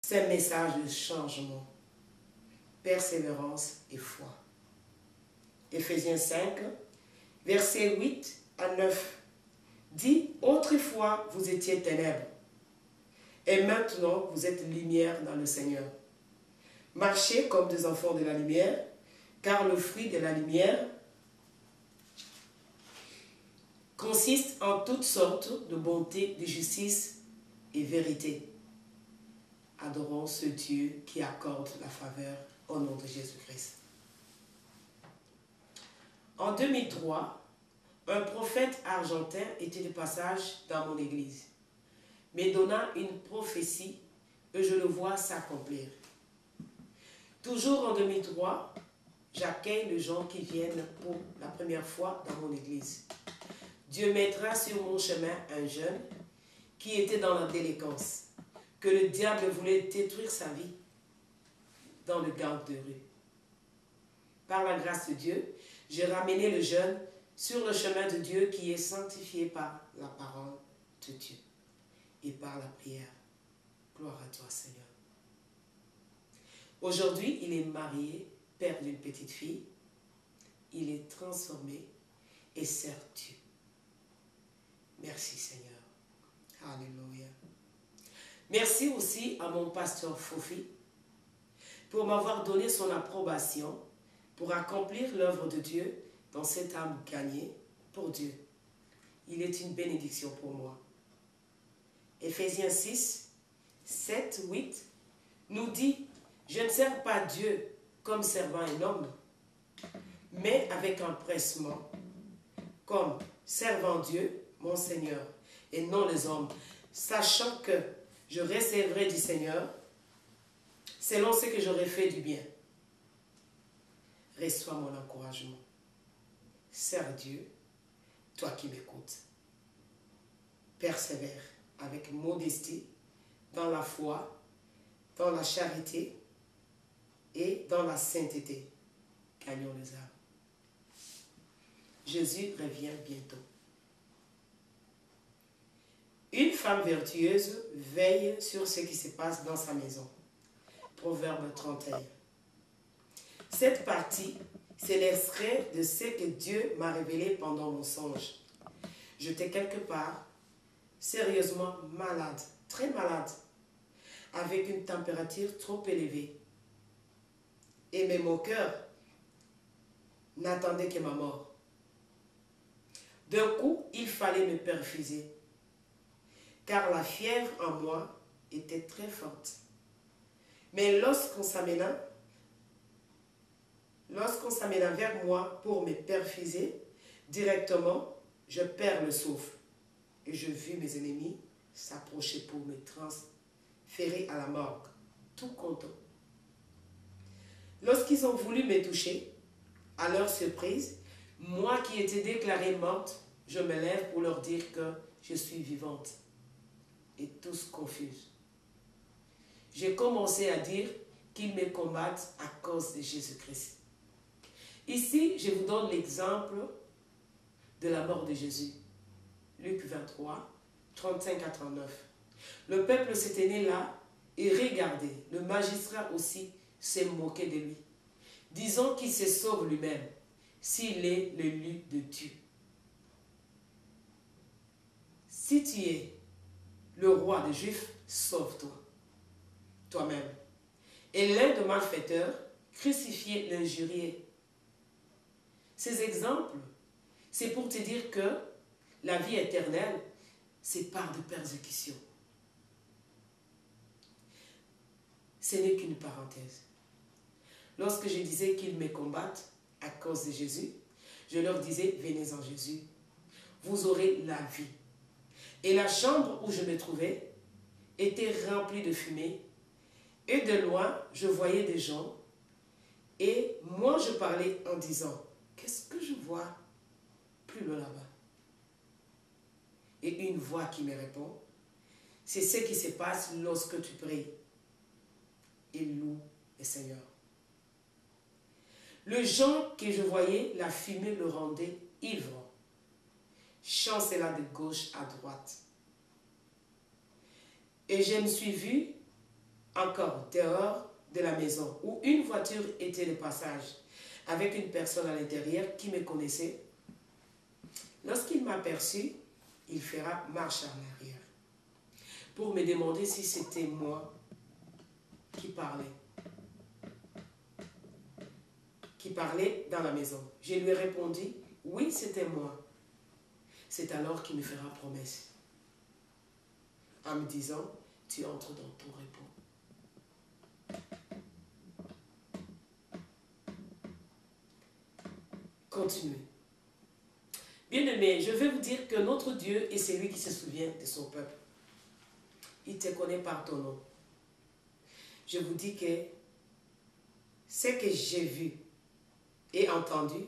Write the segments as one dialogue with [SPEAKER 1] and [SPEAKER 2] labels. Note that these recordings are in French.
[SPEAKER 1] C'est un message de changement, persévérance et foi. Éphésiens 5, versets 8 à 9, dit « Autrefois, vous étiez ténèbres, et maintenant, vous êtes lumière dans le Seigneur. Marchez comme des enfants de la lumière, car le fruit de la lumière consiste en toutes sortes de bonté, de justice et vérité. Adorons ce Dieu qui accorde la faveur au nom de Jésus-Christ. » En 2003, un prophète argentin était de passage dans mon église, me donna une prophétie et je le vois s'accomplir. Toujours en 2003, j'accueille les gens qui viennent pour la première fois dans mon église. Dieu mettra sur mon chemin un jeune qui était dans la délinquance, que le diable voulait détruire sa vie dans le gang de rue. Par la grâce de Dieu, j'ai ramené le jeune sur le chemin de Dieu qui est sanctifié par la parole de Dieu et par la prière. Gloire à toi, Seigneur. Aujourd'hui, il est marié, père d'une petite fille. Il est transformé et sert Dieu. Merci, Seigneur. Alléluia. Merci aussi à mon pasteur Fofi pour m'avoir donné son approbation pour accomplir l'œuvre de Dieu dans cette âme gagnée pour Dieu. Il est une bénédiction pour moi. Éphésiens 6, 7, 8 nous dit « Je ne sers pas Dieu comme servant un homme, mais avec empressement, comme servant Dieu, mon Seigneur, et non les hommes, sachant que je recevrai du Seigneur selon ce que j'aurai fait du bien. Reçois mon encouragement. Sers Dieu, toi qui m'écoutes. Persévère avec modestie dans la foi, dans la charité et dans la sainteté. Gagnons les âmes. Jésus revient bientôt. Une femme vertueuse veille sur ce qui se passe dans sa maison. Proverbe 31. Cette partie, c'est l'extrait de ce que Dieu m'a révélé pendant mon songe. J'étais quelque part, sérieusement malade, très malade, avec une température trop élevée. Et même mon cœur n'attendait que ma mort. D'un coup, il fallait me perfuser, car la fièvre en moi était très forte. Mais lorsqu'on s'amena vers moi pour me perfuser, directement, je perds le souffle. Et je vis mes ennemis s'approcher pour me transférer à la morgue, tout content. Lorsqu'ils ont voulu me toucher, à leur surprise, moi qui étais déclarée morte, je me lève pour leur dire que je suis vivante. Et tous confus. J'ai commencé à dire qu'ils me combattent à cause de Jésus-Christ. Ici, je vous donne l'exemple de la mort de Jésus. Luc 23, 35 à 39. Le peuple s'était né là et regardait. Le magistrat aussi s'est moqué de lui, disant qu'il se sauve lui-même s'il est l'élu de Dieu. Si tu es le roi des Juifs, sauve-toi, toi-même. Et l'un des malfaiteurs crucifiait l'injurié. Ces exemples, c'est pour te dire que la vie éternelle, c'est par de persécutions. Ce n'est qu'une parenthèse. Lorsque je disais qu'ils me combattent à cause de Jésus, je leur disais, venez en Jésus, vous aurez la vie. Et la chambre où je me trouvais était remplie de fumée. Et de loin, je voyais des gens. Et moi, je parlais en disant, qu'est-ce que je vois plus loin là-bas? Et une voix qui me répond, c'est ce qui se passe lorsque tu pries. Et loue le Seigneur. Le gens que je voyais, la fumée le rendait ivre. Chancela de gauche à droite. Et je me suis vue encore dehors de la maison où une voiture était de passage avec une personne à l'intérieur qui me connaissait. Lorsqu'il m'aperçut, il fera marche en arrière pour me demander si c'était moi qui parlait dans la maison. Je lui ai répondu, oui, c'était moi. C'est alors qu'il me fera promesse en me disant, tu entres dans ton repos. Continuez. Bien-aimé, je vais vous dire que notre Dieu est celui qui se souvient de son peuple. Il te connaît par ton nom. Je vous dis que ce que j'ai vu et entendu,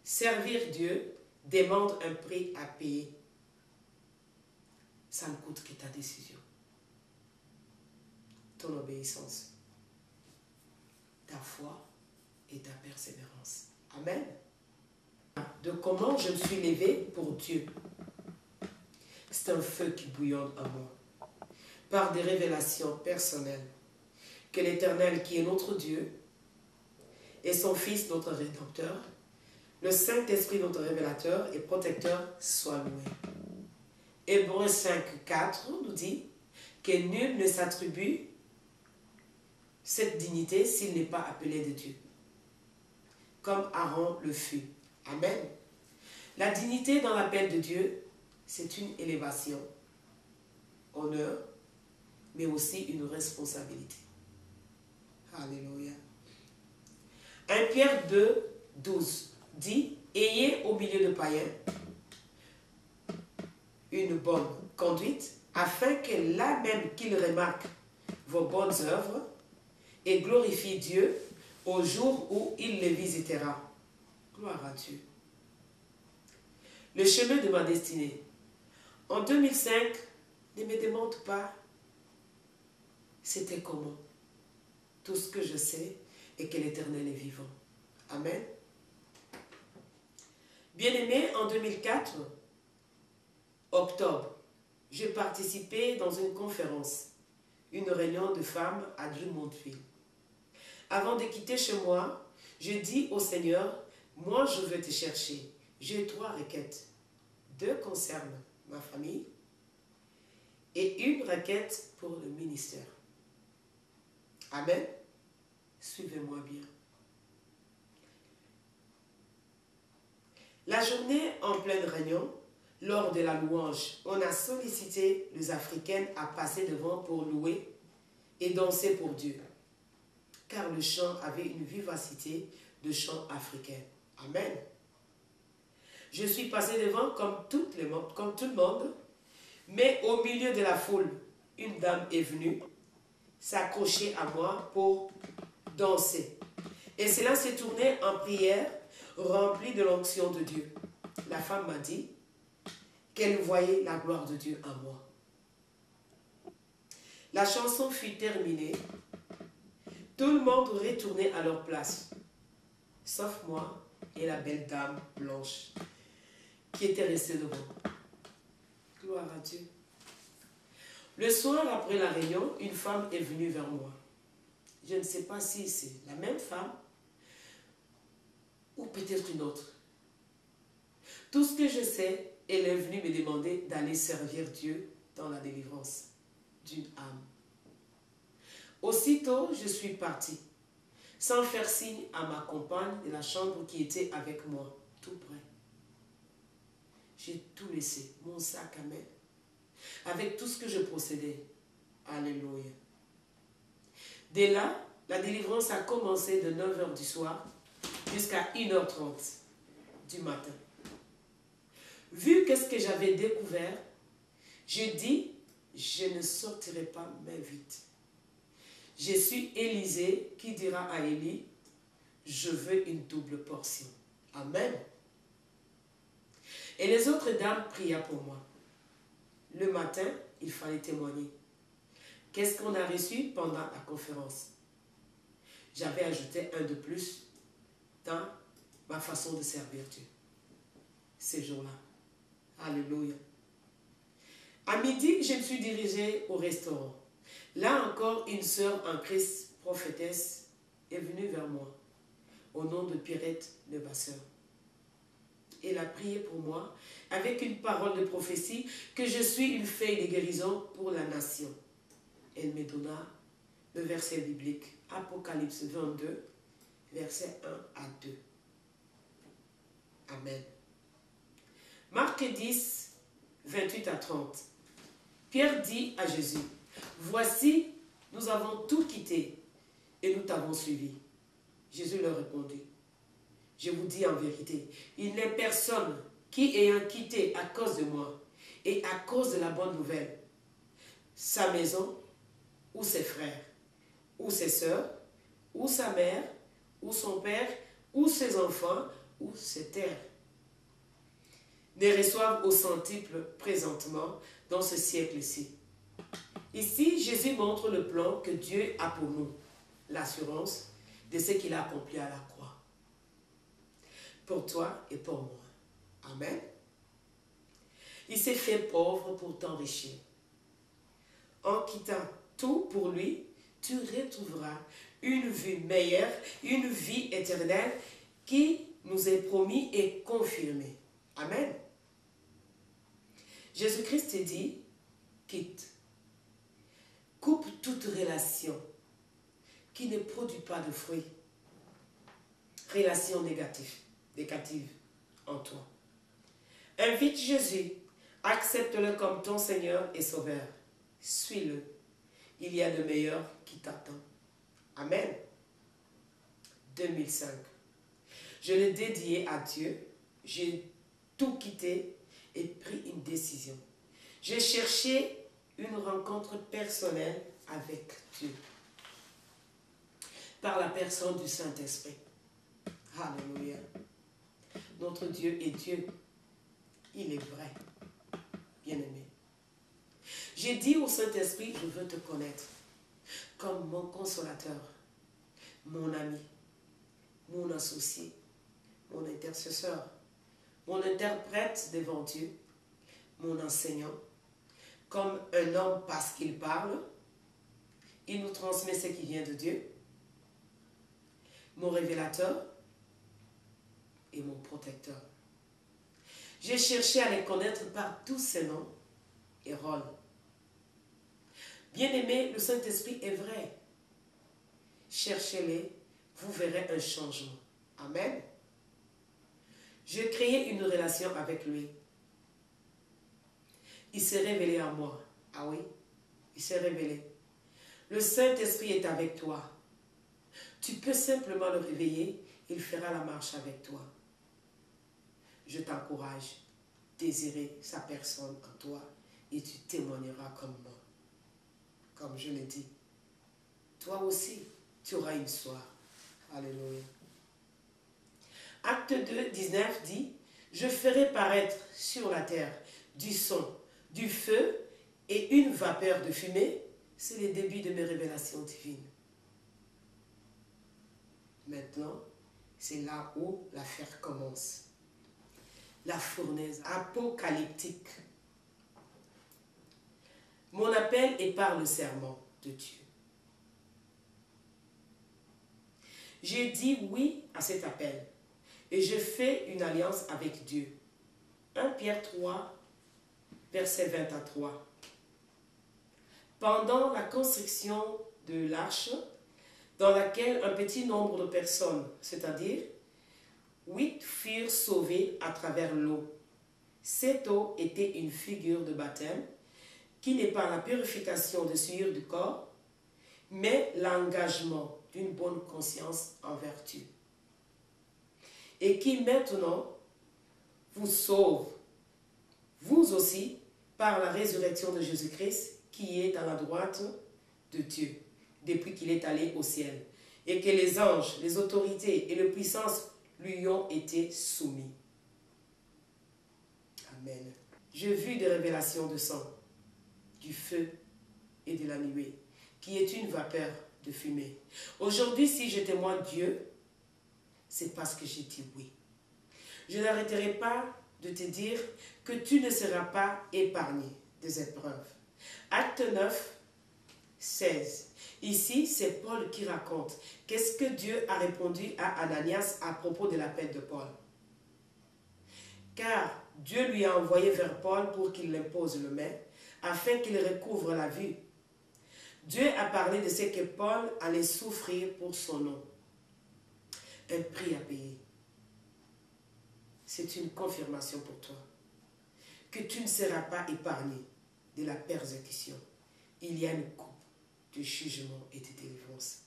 [SPEAKER 1] servir Dieu demande un prix à payer. Ça ne coûte que ta décision, ton obéissance, ta foi et ta persévérance. Amen. De comment je me suis levée pour Dieu. C'est un feu qui bouillonne en moi, par des révélations personnelles, que l'Éternel qui est notre Dieu et son Fils notre Rédempteur, le Saint-Esprit notre révélateur et protecteur soit loué. Hébreux 5:4 nous dit que nul ne s'attribue cette dignité s'il n'est pas appelé de Dieu, comme Aaron le fut. Amen. La dignité dans l'appel de Dieu, c'est une élévation, honneur, mais aussi une responsabilité. Alléluia. 1 Pierre 2:12 dit, ayez au milieu de païens une bonne conduite, afin que là même qu'ils remarquent vos bonnes œuvres et glorifient Dieu au jour où il les visitera. Gloire à Dieu. Le chemin de ma destinée. En 2005, ne me demande pas c'était comment. Tout ce que je sais est que l'Éternel est vivant. Amen. Bien-aimé, en 2004, octobre, j'ai participé dans une conférence, une réunion de femmes à Drummondville. Avant de quitter chez moi, je dis au Seigneur, moi je veux te chercher. J'ai 3 requêtes. 2 concernent ma famille et une requête pour le ministère. Amen. Suivez-moi bien. La journée en pleine réunion, lors de la louange, on a sollicité les Africaines à passer devant pour louer et danser pour Dieu. Car le chant avait une vivacité de chant africain. Amen. Je suis passé devant comme tout le monde, mais au milieu de la foule, une dame est venue s'accrocher à moi pour danser. Et cela s'est tourné en prière remplie de l'onction de Dieu. La femme m'a dit qu'elle voyait la gloire de Dieu en moi. La chanson fut terminée. Tout le monde retournait à leur place, sauf moi et la belle dame blanche qui était restée devant. Gloire à Dieu. Le soir, après la réunion, une femme est venue vers moi. Je ne sais pas si c'est la même femme ou peut-être une autre. Tout ce que je sais, elle est venue me demander d'aller servir Dieu dans la délivrance d'une âme. Aussitôt, je suis partie, sans faire signe à ma compagne de la chambre qui était avec moi, tout près. J'ai tout laissé, mon sac à main, avec tout ce que je possédais. Alléluia. Dès là, la délivrance a commencé de 9h du soir jusqu'à 1h30 du matin. Vu qu'est-ce que j'avais découvert, je dis, je ne sortirai pas mais vite. Je suis Élisée qui dira à Élie, je veux une double portion. Amen. Et les autres dames priaient pour moi. Le matin, il fallait témoigner. Qu'est-ce qu'on a reçu pendant la conférence? J'avais ajouté un de plus dans ma façon de servir Dieu. Ces jours-là. Alléluia. À midi, je me suis dirigée au restaurant. Là encore, une sœur en Christ, prophétesse, est venue vers moi, au nom de Pierrette de Basseur. Elle a prié pour moi, avec une parole de prophétie, que je suis une feuille de guérison pour la nation. Elle me donna le verset biblique, Apocalypse 22, versets 1 à 2. Amen. Marc 10, 28 à 30. Pierre dit à Jésus, « Voici, nous avons tout quitté et nous t'avons suivi. » Jésus leur répondit, « Je vous dis en vérité, il n'est personne qui, ayant quitté à cause de moi et à cause de la bonne nouvelle, sa maison ou ses frères, ou ses sœurs, ou sa mère, ou son père, ou ses enfants, ou ses terres, ne reçoivent au centuple présentement dans ce siècle-ci. » Ici, Jésus montre le plan que Dieu a pour nous, l'assurance de ce qu'il a accompli à la croix. Pour toi et pour moi. Amen. Il s'est fait pauvre pour t'enrichir. En quittant tout pour lui, tu retrouveras une vie meilleure, une vie éternelle qui nous est promise et confirmée. Amen. Jésus-Christ dit, quitte, coupe toute relation qui ne produit pas de fruits, relation négative en toi. Invite Jésus, accepte-le comme ton Seigneur et Sauveur. Suis-le. Il y a de meilleur qui t'attend. Amen. 2005. Je l'ai dédié à Dieu. J'ai tout quitté et pris une décision. J'ai cherché une rencontre personnelle avec Dieu. Par la personne du Saint-Esprit. Alléluia. Notre Dieu est Dieu. Il est vrai. Bien-aimé. J'ai dit au Saint-Esprit, je veux te connaître comme mon consolateur, mon ami, mon associé, mon intercesseur, mon interprète devant Dieu, mon enseignant, comme un homme parce qu'il parle, il nous transmet ce qui vient de Dieu, mon révélateur et mon protecteur. J'ai cherché à les connaître par tous ces noms et rôles. Bien-aimé, le Saint-Esprit est vrai. Cherchez-les, vous verrez un changement. Amen. J'ai créé une relation avec lui. Il s'est révélé à moi. Ah oui, il s'est révélé. Le Saint-Esprit est avec toi. Tu peux simplement le réveiller, il fera la marche avec toi. Je t'encourage, désirer sa personne en toi et tu témoigneras comme moi. Comme je l'ai dit, toi aussi, tu auras une soirée. Alléluia. Acte 2, 19 dit, « Je ferai paraître sur la terre du son, du feu et une vapeur de fumée. » C'est le début de mes révélations divines. Maintenant, c'est là où l'affaire commence. La fournaise apocalyptique. Mon appel est par le serment de Dieu. J'ai dit oui à cet appel et je fais une alliance avec Dieu. 1 Pierre 3, verset 23. Pendant la construction de l'arche, dans laquelle un petit nombre de personnes, c'est-à-dire 8 furent sauvées à travers l'eau. Cette eau était une figure de baptême qui n'est pas la purification de souillure du corps, mais l'engagement d'une bonne conscience en vertu. Et qui maintenant vous sauve, vous aussi, par la résurrection de Jésus-Christ, qui est à la droite de Dieu, depuis qu'il est allé au ciel, et que les anges, les autorités et les puissances lui ont été soumis. Amen. J'ai vu des révélations de sang, du feu et de la nuée, qui est une vapeur de fumée. Aujourd'hui, si je témoigne Dieu, c'est parce que j'ai dit oui. Je n'arrêterai pas de te dire que tu ne seras pas épargné des épreuves. Acte 9, 16. Ici, c'est Paul qui raconte qu'est-ce que Dieu a répondu à Ananias à propos de l'appel de Paul. Car Dieu lui a envoyé vers Paul pour qu'il l'impose le main, afin qu'il recouvre la vue. Dieu a parlé de ce que Paul allait souffrir pour son nom. Un prix à payer. C'est une confirmation pour toi que tu ne seras pas épargné de la persécution. Il y a une coupe de jugement et de délivrance.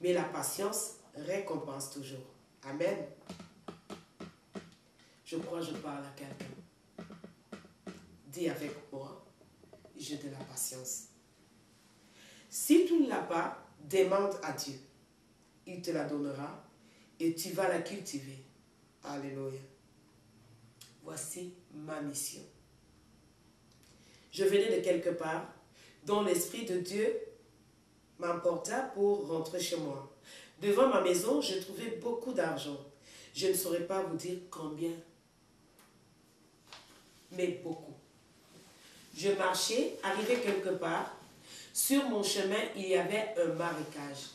[SPEAKER 1] Mais la patience récompense toujours. Amen. Je crois que je parle à quelqu'un. Dis avec moi, j'ai de la patience. Si tu ne l'as pas, demande à Dieu. Il te la donnera et tu vas la cultiver. Alléluia. Voici ma mission. Je venais de quelque part dont l'Esprit de Dieu m'emporta pour rentrer chez moi. Devant ma maison, je trouvais beaucoup d'argent. Je ne saurais pas vous dire combien, mais beaucoup. Je marchais, arrivé quelque part. Sur mon chemin, il y avait un marécage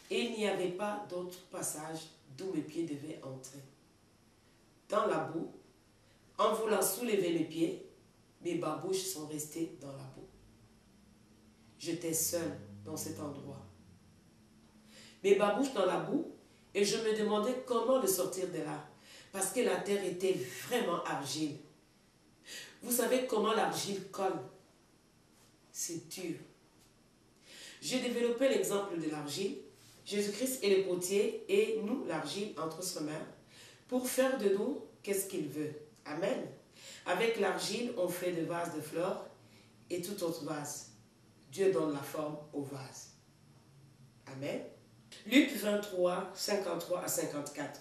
[SPEAKER 1] et il n'y avait pas d'autre passage d'où mes pieds devaient entrer. Dans la boue, en voulant soulever mes pieds, mes babouches sont restées dans la boue. J'étais seule dans cet endroit. Mes babouches dans la boue, et je me demandais comment le sortir de là, parce que la terre était vraiment argile. Vous savez comment l'argile colle? C'est dur. J'ai développé l'exemple de l'argile. Jésus-Christ est le potier et nous, l'argile, entre ses mains, pour faire de nous qu'est-ce qu'il veut. Amen. Avec l'argile, on fait des vases de fleurs et tout autre vase. Dieu donne la forme au vase. Amen. Luc 23, 53 à 54.